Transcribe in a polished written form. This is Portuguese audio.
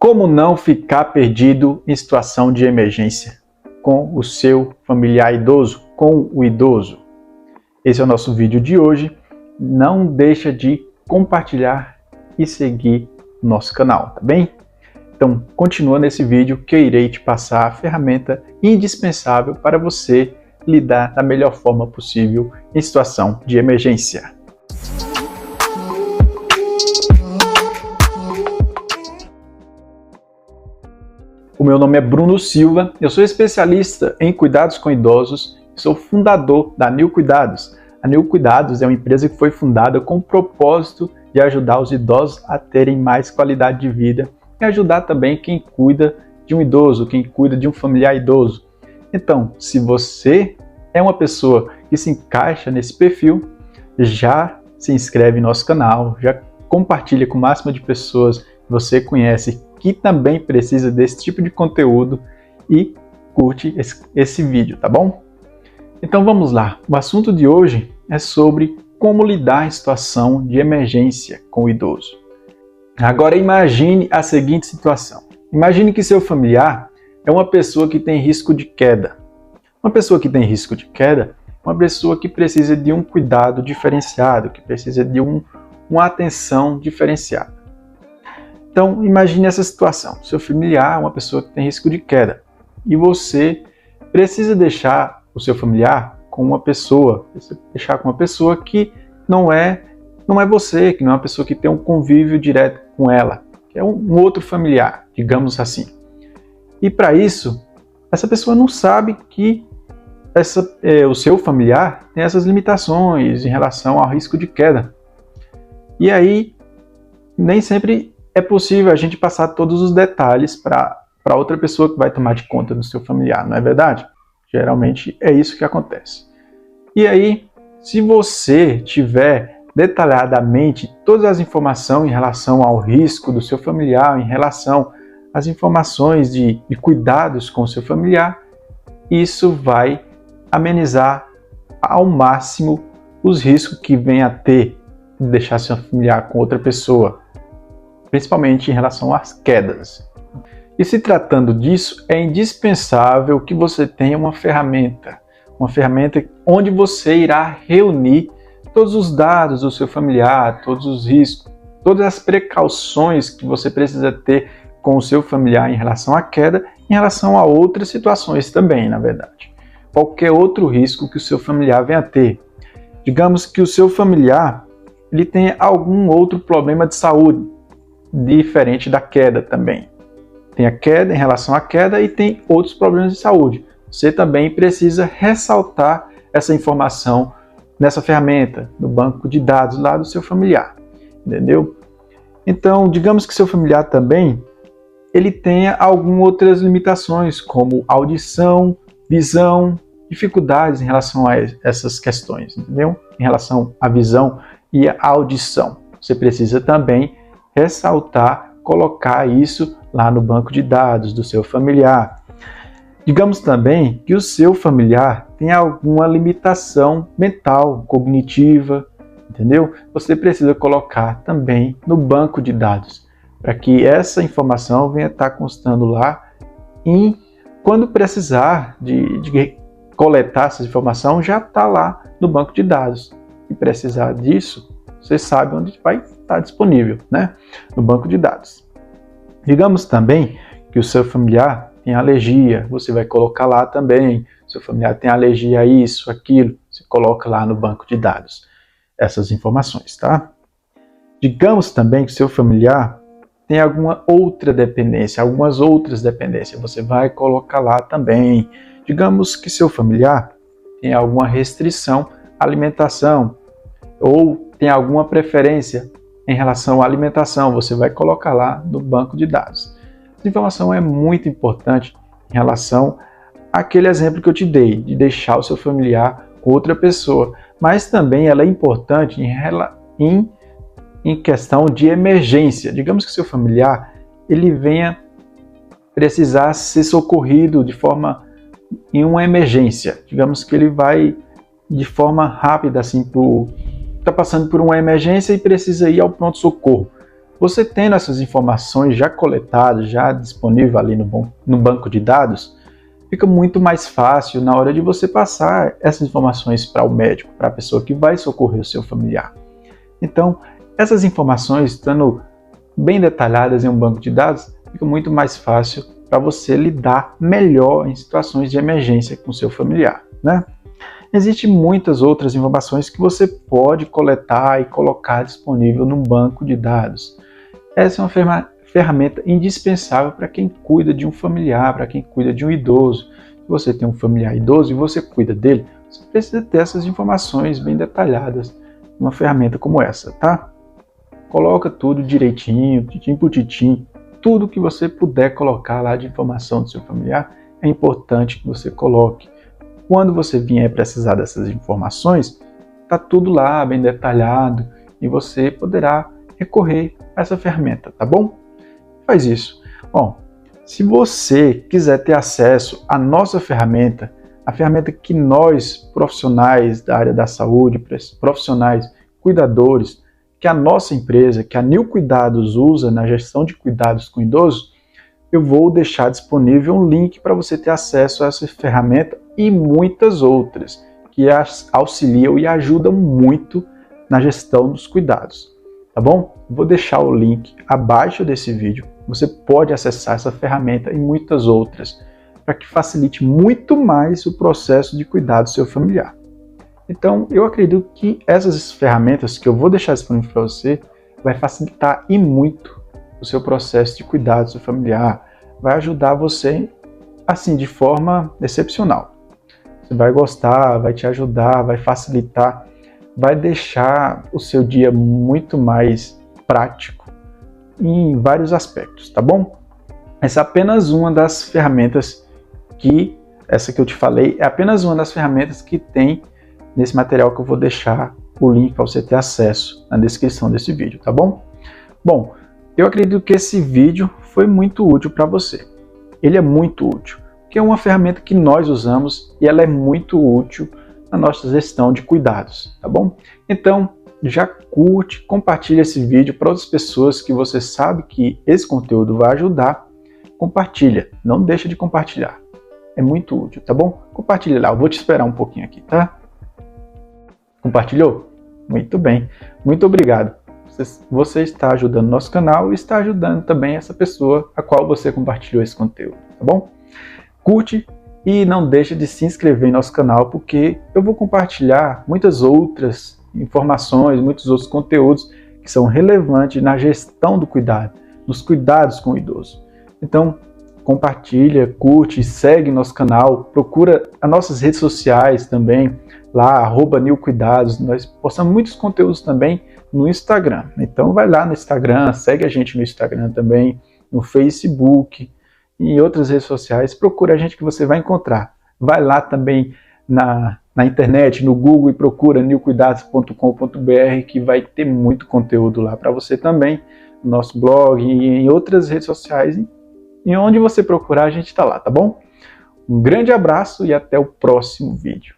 Como não ficar perdido em situação de emergência com o seu familiar idoso, com o idoso? Esse é o nosso vídeo de hoje. Não deixa de compartilhar e seguir o nosso canal, tá bem? Então, continua nesse vídeo que eu irei te passar a ferramenta indispensável para você lidar da melhor forma possível em situação de emergência. O meu nome é Bruno Silva, eu sou especialista em cuidados com idosos e sou fundador da New Cuidados. A New Cuidados é uma empresa que foi fundada com o propósito de ajudar os idosos a terem mais qualidade de vida e ajudar também quem cuida de um idoso, quem cuida de um familiar idoso. Então, se você é uma pessoa que se encaixa nesse perfil, já se inscreve no nosso canal, já compartilha com o máximo de pessoas que você conhece que também precisa desse tipo de conteúdo e curte esse vídeo, tá bom? Então vamos lá. O assunto de hoje é sobre como lidar em situação de emergência com o idoso. Agora imagine a seguinte situação. Imagine que seu familiar é uma pessoa que tem risco de queda. Uma pessoa que tem risco de queda é uma pessoa que precisa de um cuidado diferenciado, que precisa de uma atenção diferenciada. Então, imagine essa situação. Seu familiar é uma pessoa que tem risco de queda e você precisa deixar o seu familiar com uma pessoa, que não é você, que não é uma pessoa que tem um convívio direto com ela, que é um outro familiar, digamos assim. E para isso, essa pessoa não sabe que o seu familiar tem essas limitações em relação ao risco de queda. E aí, nem sempre é possível a gente passar todos os detalhes para outra pessoa que vai tomar de conta do seu familiar, não é verdade? Geralmente é isso que acontece. E aí, se você tiver detalhadamente todas as informações em relação ao risco do seu familiar, em relação às informações de cuidados com o seu familiar, isso vai amenizar ao máximo os riscos que vem a ter de deixar seu familiar com outra pessoa, principalmente em relação às quedas. E se tratando disso, é indispensável que você tenha uma ferramenta onde você irá reunir todos os dados do seu familiar, todos os riscos, todas as precauções que você precisa ter com o seu familiar em relação à queda, em relação a outras situações também, na verdade. Qualquer outro risco que o seu familiar venha a ter. Digamos que o seu familiar ele tenha algum outro problema de saúde, diferente da queda também. Tem a queda em relação à queda e tem outros problemas de saúde. Você também precisa ressaltar essa informação nessa ferramenta, no banco de dados lá do seu familiar, entendeu? Então, digamos que seu familiar também ele tenha algumas outras limitações, como audição, visão, dificuldades em relação a essas questões, entendeu? Em relação à visão e à audição. Você precisa também ressaltar, colocar isso lá no banco de dados do seu familiar. Digamos também que o seu familiar tem alguma limitação mental, cognitiva, entendeu? Você precisa colocar também no banco de dados, para que essa informação venha estar constando lá e quando precisar de coletar essa informação, já está lá no banco de dados. E precisar disso, você sabe onde vai estar disponível, né? No banco de dados. Digamos também que o seu familiar tem alergia, você vai colocar lá também. Seu familiar tem alergia a isso, aquilo, você coloca lá no banco de dados essas informações, tá? Digamos também que seu familiar tem alguma outra dependência, algumas outras dependências, você vai colocar lá também. Digamos que seu familiar tem alguma restrição à alimentação ou tem alguma preferência em relação à alimentação, você vai colocar lá no banco de dados. Essa informação é muito importante em relação àquele exemplo que eu te dei, de deixar o seu familiar com outra pessoa, mas também ela é importante em questão de emergência. Digamos que seu familiar ele venha precisar ser socorrido em uma emergência. Digamos que ele vai de forma rápida, assim, está passando por uma emergência e precisa ir ao pronto-socorro. Você tendo essas informações já coletadas, já disponível ali no banco de dados, fica muito mais fácil na hora de você passar essas informações para o médico, para a pessoa que vai socorrer o seu familiar. Então, essas informações, estando bem detalhadas em um banco de dados, fica muito mais fácil para você lidar melhor em situações de emergência com o seu familiar, né? Existem muitas outras informações que você pode coletar e colocar disponível num banco de dados. Essa é uma ferramenta indispensável para quem cuida de um familiar, para quem cuida de um idoso. Se você tem um familiar idoso e você cuida dele, você precisa ter essas informações bem detalhadas numa ferramenta como essa, tá? Coloca tudo direitinho, titim por titim, tudo que você puder colocar lá de informação do seu familiar, é importante que você coloque. Quando você vier precisar dessas informações, está tudo lá bem detalhado e você poderá recorrer a essa ferramenta, tá bom? Faz isso. Bom, se você quiser ter acesso à nossa ferramenta, a ferramenta que nós, profissionais da área da saúde, profissionais cuidadores, que a nossa empresa, que a Nil Cuidados usa na gestão de cuidados com idosos, eu vou deixar disponível um link para você ter acesso a essa ferramenta e muitas outras que auxiliam e ajudam muito na gestão dos cuidados, tá bom? Vou deixar o link abaixo desse vídeo. Você pode acessar essa ferramenta e muitas outras para que facilite muito mais o processo de cuidar do seu familiar. Então, eu acredito que essas ferramentas que eu vou deixar disponível para você vai facilitar e muito o seu processo de cuidado do seu familiar, vai ajudar você, assim, de forma excepcional. Você vai gostar, vai te ajudar, vai facilitar, vai deixar o seu dia muito mais prático em vários aspectos, tá bom? Essa é apenas uma das ferramentas essa que eu te falei, é apenas uma das ferramentas que tem nesse material que eu vou deixar o link para você ter acesso na descrição desse vídeo, tá bom? Bom, eu acredito que esse vídeo foi muito útil para você. Ele é muito útil, porque é uma ferramenta que nós usamos e ela é muito útil na nossa gestão de cuidados, tá bom? Então, já curte, compartilha esse vídeo para outras pessoas que você sabe que esse conteúdo vai ajudar. Compartilha, não deixa de compartilhar. É muito útil, tá bom? Compartilha lá, eu vou te esperar um pouquinho aqui, tá? Compartilhou? Muito bem, muito obrigado. Você está ajudando nosso canal e está ajudando também essa pessoa a qual você compartilhou esse conteúdo, tá bom? Curte e não deixe de se inscrever em nosso canal, porque eu vou compartilhar muitas outras informações, muitos outros conteúdos que são relevantes na gestão do cuidado, nos cuidados com o idoso. Então, compartilha, curte, segue nosso canal, procura as nossas redes sociais também, lá, @nilcuidados, nós postamos muitos conteúdos também no Instagram. Então vai lá no Instagram, segue a gente no Instagram também, no Facebook e em outras redes sociais, procura a gente que você vai encontrar. Vai lá também na internet, no Google e procura nilcuidados.com.br que vai ter muito conteúdo lá para você também, no nosso blog e em outras redes sociais. E onde você procurar, a gente está lá, tá bom? Um grande abraço e até o próximo vídeo.